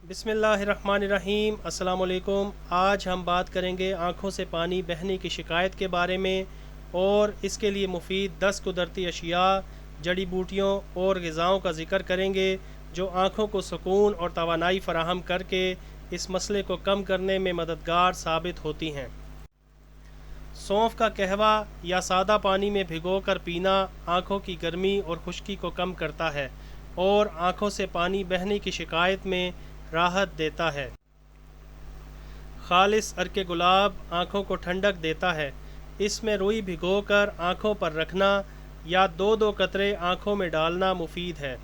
बिस्मिल्लाहिर्रहमानिर्रहीम। अस्सलाम वालेकुम। आज हम बात करेंगे आँखों से पानी बहने की शिकायत के बारे में और इसके लिए मुफीद 10 कुदरती अशिया, जड़ी बूटियों और ग़िज़ाओं का ज़िक्र करेंगे जो आँखों को सुकून और तवानाई फ़राहम करके इस मसले को कम करने में मददगार साबित होती हैं। सौंफ का कहवा या सादा पानी में भिगोकर पीना आँखों की गर्मी और खुश्की को कम करता है और आँखों से पानी बहने की शिकायत में राहत देता है। खालिस अर्के गुलाब आँखों को ठंडक देता है। इसमें रुई भिगोकर आँखों पर रखना या 2-2 कतरे आँखों में डालना मुफीद है।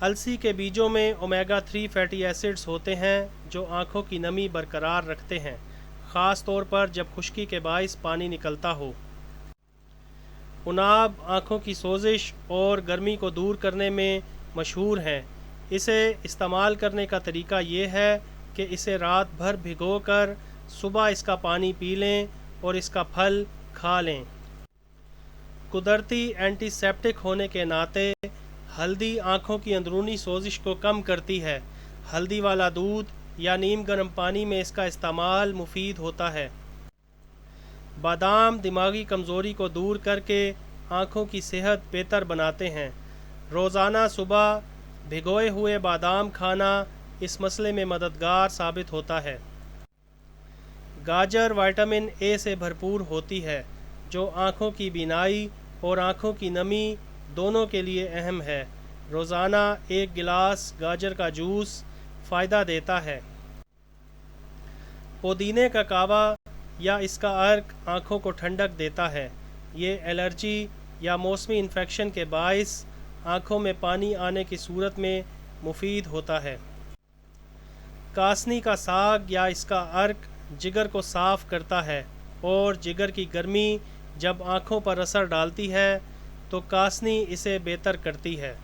अलसी के बीजों में ओमेगा 3 फैटी एसिड्स होते हैं जो आँखों की नमी बरकरार रखते हैं, ख़ास तौर पर जब खुश्की के बाइस पानी निकलता हो। उनाब आँखों की सोजिश और गर्मी को दूर करने में मशहूर हैं। इसे इस्तेमाल करने का तरीका ये है कि इसे रात भर भिगोकर सुबह इसका पानी पी लें और इसका फल खा लें। कुदरती एंटीसेप्टिक होने के नाते हल्दी आँखों की अंदरूनी सोजिश को कम करती है। हल्दी वाला दूध या नीम गर्म पानी में इसका इस्तेमाल मुफीद होता है। बादाम दिमागी कमज़ोरी को दूर करके आँखों की सेहत बेहतर बनाते हैं। रोज़ाना सुबह भिगोए हुए बादाम खाना इस मसले में मददगार साबित होता है। गाजर विटामिन ए से भरपूर होती है जो आँखों की बीनाई और आँखों की नमी दोनों के लिए अहम है। रोज़ाना 1 गिलास गाजर का जूस फ़ायदा देता है। पुदीने का कावा या इसका अर्क आँखों को ठंडक देता है। ये एलर्जी या मौसमी इन्फेक्शन के बाइस आँखों में पानी आने की सूरत में मुफीद होता है। कासनी का साग या इसका अर्क जिगर को साफ़ करता है और जिगर की गर्मी जब आँखों पर असर डालती है तो कासनी इसे बेहतर करती है।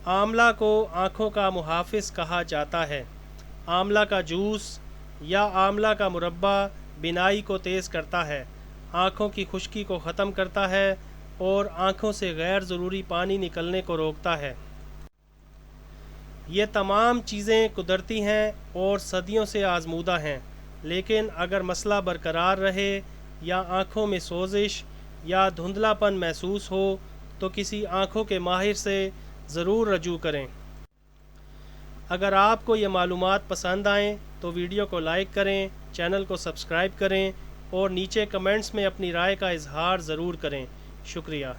आंवला को आँखों का मुहाफ़िज़ कहा जाता है। आंवला का जूस या आंवला का मुरब्बा बिनाई को तेज़ करता है, आँखों की खुश्की को ख़त्म करता है और आँखों से गैर ज़रूरी पानी निकलने को रोकता है। ये तमाम चीज़ें कुदरती हैं और सदियों से आज़मूदा हैं, लेकिन अगर मसला बरकरार रहे या आँखों में सोजिश या धुंधलापन महसूस हो तो किसी आँखों के माहिर से ज़रूर रजू करें। अगर आपको ये मालूमात पसंद आएँ तो वीडियो को लाइक करें, चैनल को सब्सक्राइब करें और नीचे कमेंट्स में अपनी राय का इजहार ज़रूर करें। शुक्रिया।